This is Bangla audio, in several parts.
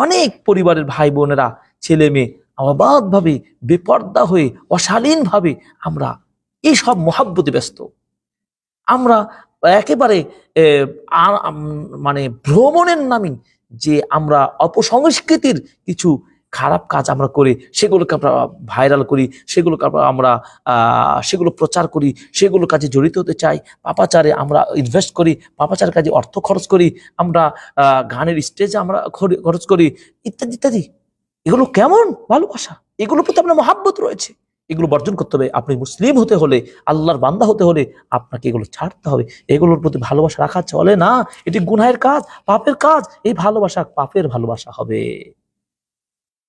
অনেক পরিবারের ভাই বোনেরা, ছেলে মেয়ে অবাধভাবে, বেপর্দা হয়ে, অশালীনভাবে আমরা এই সব মহাব্বতে ব্যস্ত। আমরা একেবারে মানে ভ্রমণের নামে যে আমরা অপসংস্কৃতির কিছু খারাপ কাজ আমরা করি, সেগুলোকে আমরা ভাইরাল করি, সেগুলোকে আমরা সেগুলো প্রচার করি, সেগুলো কাজে জড়িত হতে চাই, পাপাচারে আমরা ইনভেস্ট করি, পাপাচারের কাজে অর্থ খরচ করি, আমরা গানের স্টেজে আমরা খরচ করি, ইত্যাদি ইত্যাদি। এগুলো কেমন ভালোবাসা? এগুলোর প্রতি আপনার মহাব্বত রয়েছে, এগুলো বর্জন করতে হবে। আপনি মুসলিম হতে হলে, আল্লাহর বান্দা হতে হলে আপনাকে এগুলো ছাড়তে হবে। এগুলোর প্রতি ভালোবাসা রাখা চলে না, এটি গুনাহের কাজ, পাপের কাজ। এই ভালোবাসা পাপের ভালোবাসা হবে।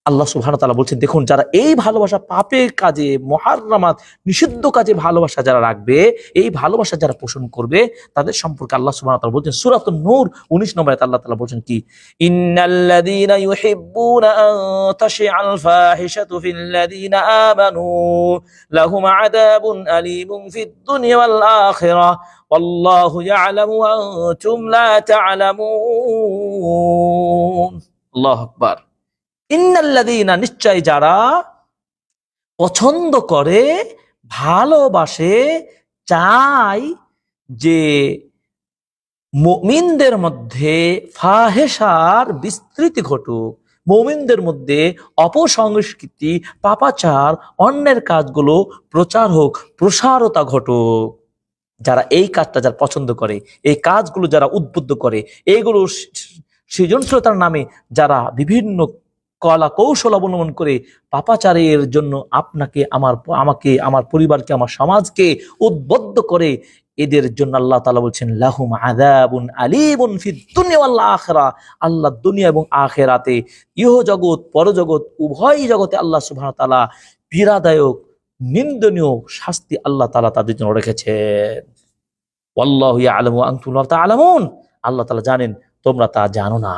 আল্লাহ সুবহানাহু ওয়া তাআলা বলছেন, দেখুন যারা এই ভালোবাসা পাপের কাজে, মুহাররামাত নিষিদ্ধ কাজে ভালোবাসা যারা রাখবে, এই ভালোবাসা যারা পোষণ করবে, তাদের সম্পর্কে আল্লাহ সুবহানাহু ওয়া তাআলা বলছেন সূরাতুন নূর 19 নম্বর আয়াতে আল্লাহ তাআলা বলছেন কি, ইন্নাল্লাযীনা ইউহিব্বুনা আন তাশিআল ফাহিশাতু ফিল্লাযীনা আমানু লাহুম আযাবুন আলীমুন ফিদ দুনিয়া ওয়াল আখিরাহ ওয়াল্লাহু ইয়ালামু ওয়া আনতুম লা তা'লামুন। আল্লাহু আকবার। ইন্নাল্লাযীনা, নিশ্চয় যারা পছন্দ করে, ভালোবাসে, চায় যে মুমিনদের মধ্যে ফাহেশার বিস্তৃতি ঘটুক, মুমিনদের মধ্যে অপসংস্কৃতি, পাপাচার, অন্যের কাজগুলো প্রচার হোক, প্রসারতা ঘটুক। যারা এই কাজটা যারা পছন্দ করে, এই কাজগুলো যারা উদ্বুদ্ধ করে, এইগুলো সৃজনশীলতার নামে যারা বিভিন্ন কলা কৌশল অবলম্বন করে পাপাচারের জন্য আপনাকে, আমাকে, আমার পরিবারকে, আমার সমাজকে উদ্বুদ্ধ করে, এদের জন্য আল্লাহ তাআলা বলছেন লাহুম আযাবুন আলীমুন ফিদ দুনিয়া ওয়াল আখিরাহ। আল্লাহ দুনিয়া এবং আখিরাতে, ইহ জগৎ পরজগৎ উভয় জগতে আল্লাহ সুবহানাহু ওয়া তাআলা পীড়াদায়ক, নিন্দনীয় শাস্তি আল্লাহ তাআলা তাদের জন্য রেখেছেন। ওয়াল্লাহু ইয়ালামু ওয়া আনতুম লা তা'লামুন। আল্লাহ তাআলা জানেন, তোমরা তা জানো না।